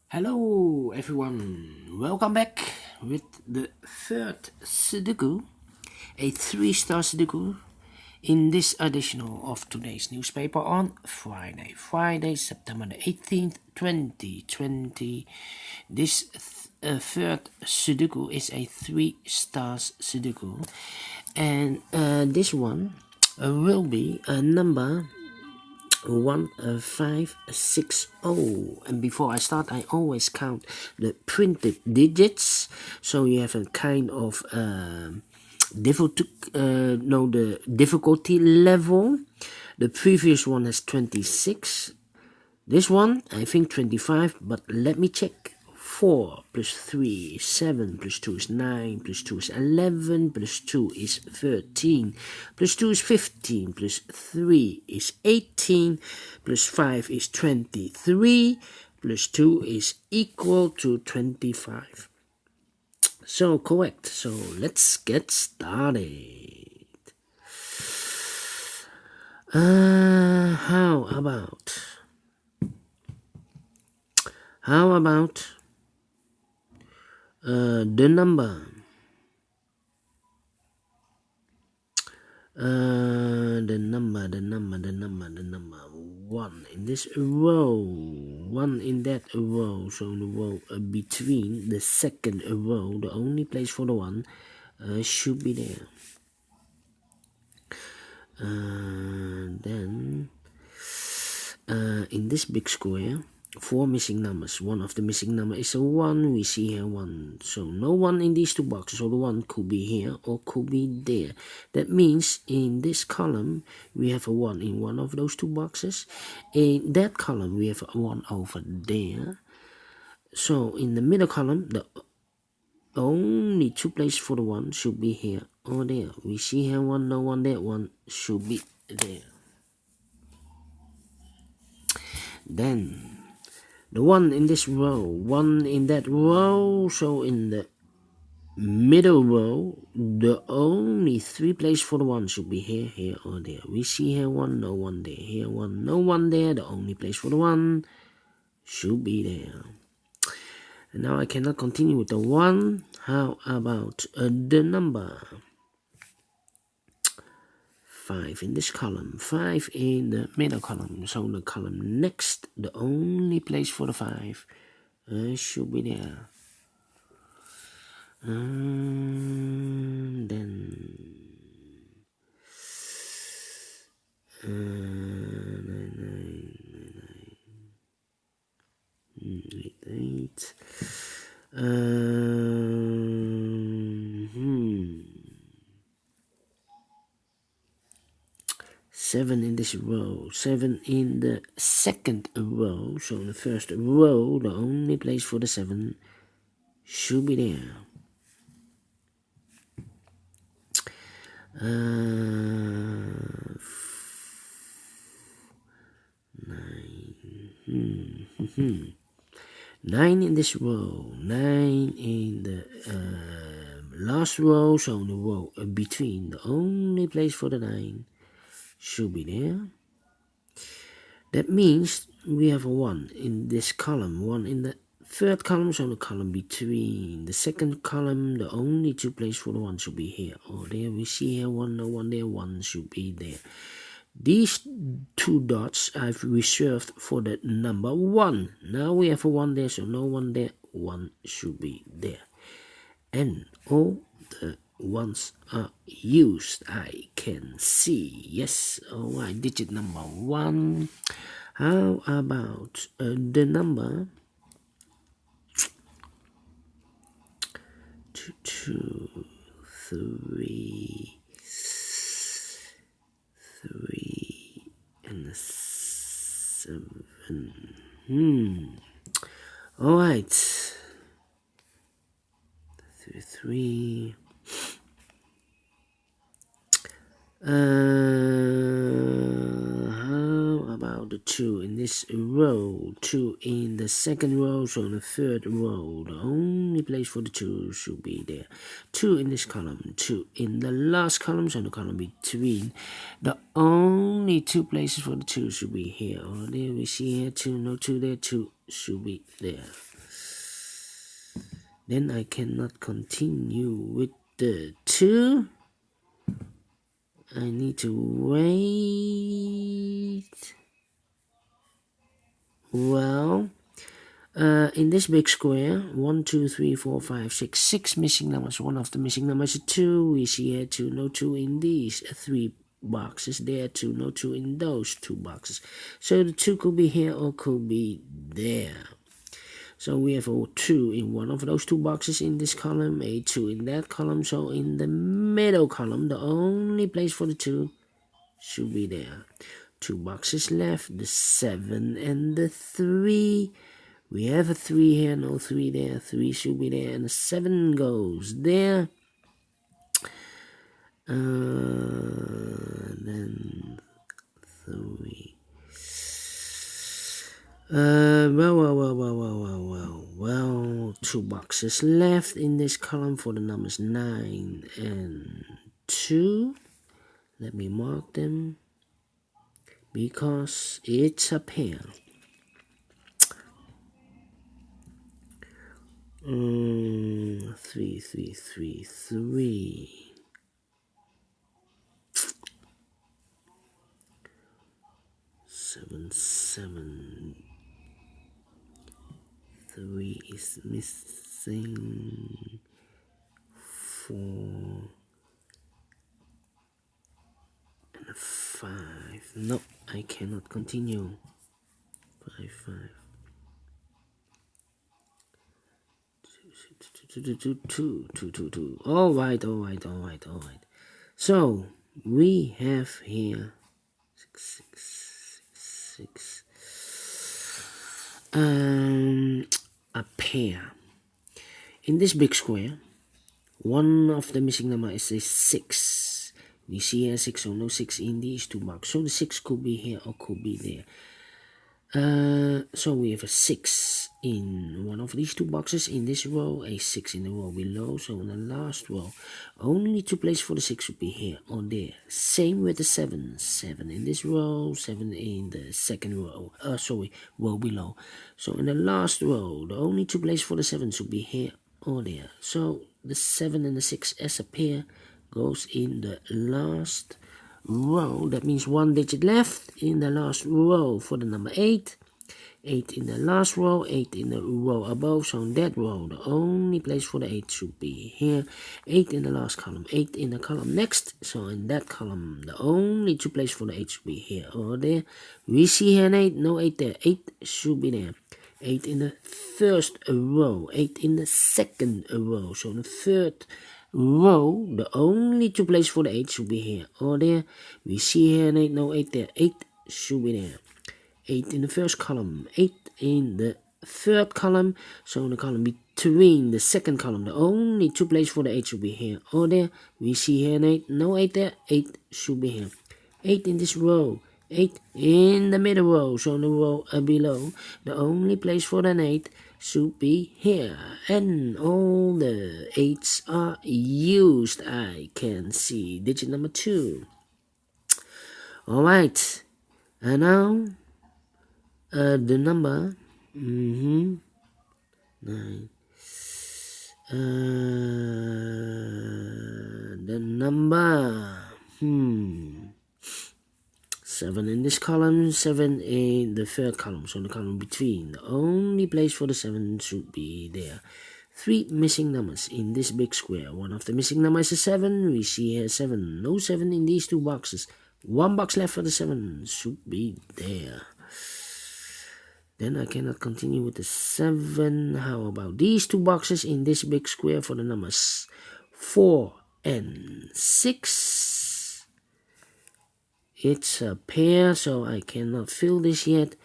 Hello everyone, welcome back with the third Sudoku, a 3-star Sudoku in this edition of today's newspaper on Friday, September the 18th, 2020. This third Sudoku is a 3-star Sudoku, and this one will be a number 1560. And before I start, I always count the printed digits, so you have a kind of the difficulty level. The previous one has 26, this one I think 25, but let me check. 4 plus 3 is 7, plus 2 is 9, plus 2 is 11, plus 2 is 13, plus 2 is 15, plus 3 is 18, plus 5 is 23, plus 2 is equal to 25. So correct. So let's get started. How about the number 1 in this row, 1 in that row, so the row between the second row, the only place for the 1 should be there. Then in this big square, 4 missing numbers. One of the missing number is a 1. We see here 1. So no 1 in these two boxes. So the 1 could be here or could be there. That means in this column we have a 1 in one of those two boxes. In that column we have a 1 over there. So in the middle column, the only two places for the 1 should be here or there. We see here 1, no 1 there. 1 should be there. Then the 1 in this row, 1 in that row, so in the middle row, the only 3 places for the 1 should be here, here, or there. We see here 1, no 1 there, here 1, no 1 there. The only place for the 1 should be there. And now I cannot continue with the 1. How about the number 5 in this column, 5 in the middle column, so the column next, the only place for the 5 should be there. Then 8. 7 in this row, 7 in the second row, so in the first row, the only place for the 7 should be there. 9 in this row, 9 in the last row, so in the row between, the only place for the 9 should be there. That means we have a 1 in this column, 1 in the third column, so the column between the second column, the only two places for the 1 should be here or there. We see here 1, no 1 there, 1 should be there. These two dots I've reserved for the number 1. Now we have a 1 there, so no 1 there, 1 should be there. And all the 1s are used, I can see. Yes, alright, digit number 1. How about the number 2, 3, and 7. Alright, 3. How about the 2 in this row, 2 in the second row, so in the third row, the only place for the 2 should be there. 2 in this column, 2 in the last column, so in the column between, the only 2 places for the 2 should be here or there. We see here 2, no 2 there, 2 should be there. Then I cannot continue with the 2. I need to wait. Well, in this big square, 1, 2, 3, 4, 5, 6, 6 missing numbers. One of the missing numbers is 2. We see here 2, no 2 in these 3 boxes. There 2, no 2 in those 2 boxes. So the 2 could be here or could be there. So we have a 2 in one of those 2 boxes in this column, a 2 in that column. So in the middle column, the only place for the 2 should be there. 2 boxes left, the 7 and the 3. We have a 3 here, no 3 there. 3 should be there, and the 7 goes there. Then 3. Well, 2 boxes left in this column for the numbers 9 and 2. Let me mark them because it's a pair. 3, 3, 3, 3. 7, 7. 3 is missing. 4 and a 5. No, I cannot continue. 5, 5. 2. All right. So we have here 6. A pair. In this big square, one of the missing number is a 6. We see here 6, so no 6 in these 2 boxes. So the 6 could be here or could be there. So we have a 6 in one of these 2 boxes in this row, a 6 in the row below. So in the last row, only 2 places for the 6 would be here or there. Same with the 7. 7 in this row, 7 in the second row. Row below. So in the last row, the only 2 places for the 7 should be here or there. So the 7 and the 6 as a pair goes in the last row. That means 1 digit left in the last row for the number 8. 8 in the last row, 8 in the row above. So in that row, the only place for the 8 should be here. 8 in the last column, 8 in the column next. So in that column, the only 2 places for the 8 should be here or there. We see here an 8, no 8 there. 8 should be there. 8 in the first row, 8 in the second row. So in the third row, the only 2 places for the 8 should be here or there. We see here an 8, no 8 there. 8 should be there. 8 in the first column, 8 in the third column. So in the column between the second column, the only 2 places for the 8 should be here or there. We see here an 8, no 8 there. 8 should be here. 8 in this row, 8 in the middle row. So in the row below, the only place for an 8 should be here, and all the 8s are used. I can see digit number 2. Alright, and now the number 9. The number 7 in this column, 7 in the third column, so the column between. The only place for the 7 should be there. 3 missing numbers in this big square. One of the missing numbers is 7. We see here 7. No 7 in these 2 boxes. 1 box left for the 7 should be there. Then I cannot continue with the 7. How about these 2 boxes in this big square for the numbers 4 and 6? It's a pair, so I cannot fill this yet.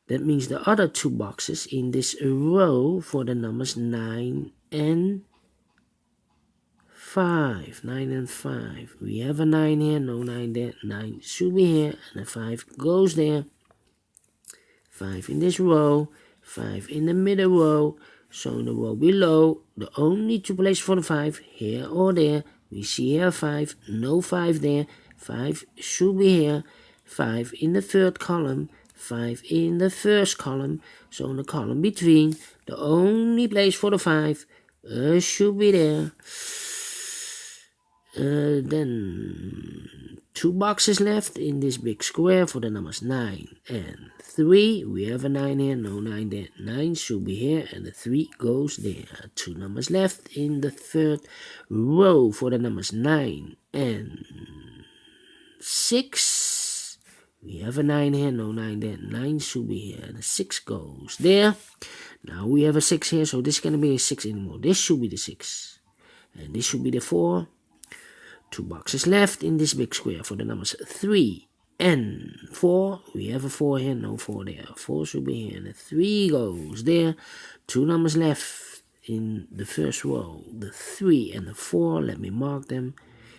That means the other 2 boxes in this row for the numbers 9 and 5. 9 and 5. We have a 9 here, no 9 there. 9 should be here, and a 5 goes there. 5 in this row, 5 in the middle row. So in the row below, the only 2 places for the 5, here or there. We see here 5, no 5 there. 5 should be here. 5 in the third column, 5 in the first column. So in the column between, the only place for the 5 should be there. Then 2 boxes left in this big square for the numbers 9 and 3. We have a 9 here, no 9 there. 9 should be here and the 3 goes there. 2 numbers left in the third row for the numbers 9 and 6. We have a 9 here, no 9 there. 9 should be here and the 6 goes there. Now we have a 6 here, so this is going to be a 6 anymore. This should be the 6 and this should be the 4. 2 boxes left in this big square for the numbers 3 and 4. We have a 4 here, no 4 there. 4 should be here, and the 3 goes there. 2 numbers left in the first row, the 3 and the 4. Let me mark them.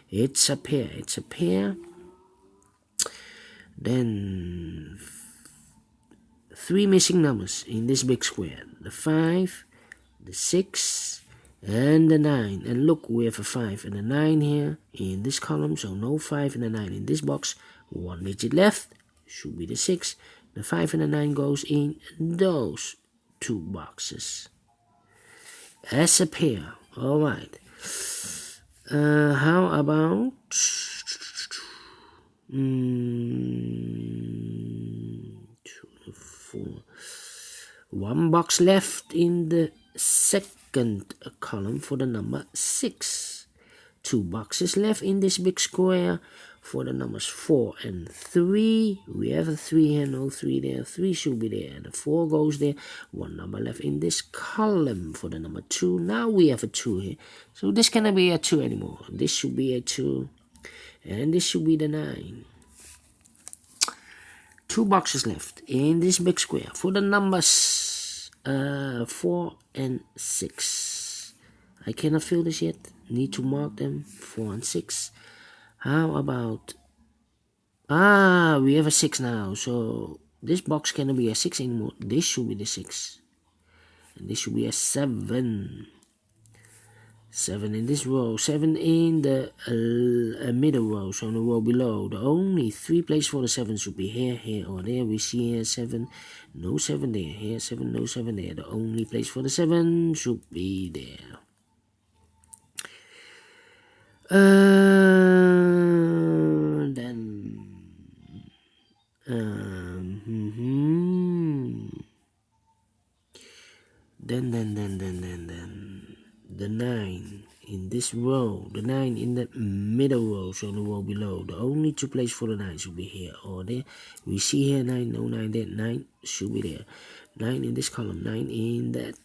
It's a pair, it's a pair. Then 3 missing numbers in this big square, the 5, the 6, and the 9. And look, we have a 5 and a 9 here in this column, so no 5 and a 9 in this box. 1 digit left, should be the 6. The 5 and the 9 goes in those 2 boxes as a pair. Alright, how about 2, 4. 1 box left in the second column for the number 6. 2 boxes left in this big square for the numbers 4 and 3. We have a 3 here, no 3 there. 3 should be there. The 4 goes there. 1 number left in this column for the number 2. Now we have a 2 here. So this cannot be a 2 anymore. This should be a 2. And this should be the 9. 2 boxes left in this big square for the numbers 4 and 6. I cannot fill this yet. Need to mark them. 4 and 6. How about... we have a 6 now. So this box cannot be a 6 anymore. This should be the 6. And this should be a 7. 7 in this row. 7 in the middle row. So in the row below. The only 3 places for the 7 should be here, here, or there. We see here 7. No 7 there. Here 7, no 7 there. The only place for the 7 should be there. Then the 9 in this row, the 9 in the middle row, so the row below. The only 2 places for the 9 should be here or there. We see here 9, no 9 there. 9 should be there. 9 in this column, 9 in that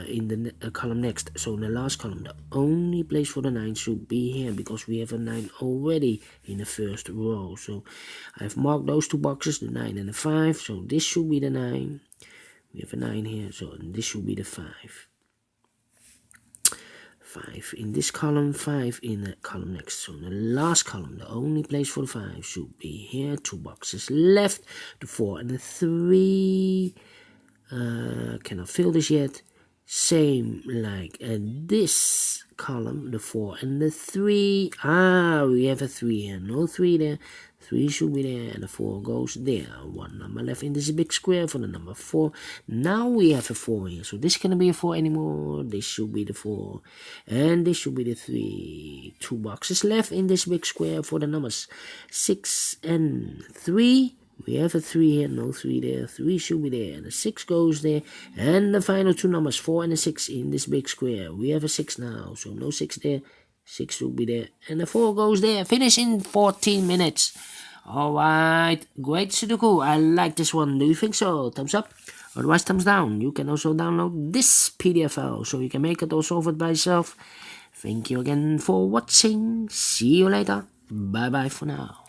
in the column next. So in the last column, the only place for the 9 should be here because we have a 9 already in the first row. So I've marked those 2 boxes, the 9 and the 5. So this should be the 9. We have a 9 here, so this should be the 5. 5 in this column, 5 in the column next. So in the last column, the only place for the 5 should be here. 2 boxes left, the 4 and the 3. Cannot fill this yet. Same like this column, the 4 and the 3. We have a 3 here, no 3 there. 3 should be there and the 4 goes there. 1 number left in this big square for the number 4. Now we have a 4 here, so this cannot be a 4 anymore. This should be the 4 and this should be the 3. 2 boxes left in this big square for the numbers 6 and 3. We have a 3 here, no 3 there. 3 should be there and the 6 goes there. And the final 2 numbers, 4 and the 6 in this big square. We have a 6 now, so no 6 there. 6 should be there and the 4 goes there. Finish in 14 minutes. Alright, great Sudoku. I like this one. Do you think so? Thumbs up. Otherwise, thumbs down. You can also download this PDF file so you can make it or solve it by yourself. Thank you again for watching. See you later. Bye bye for now.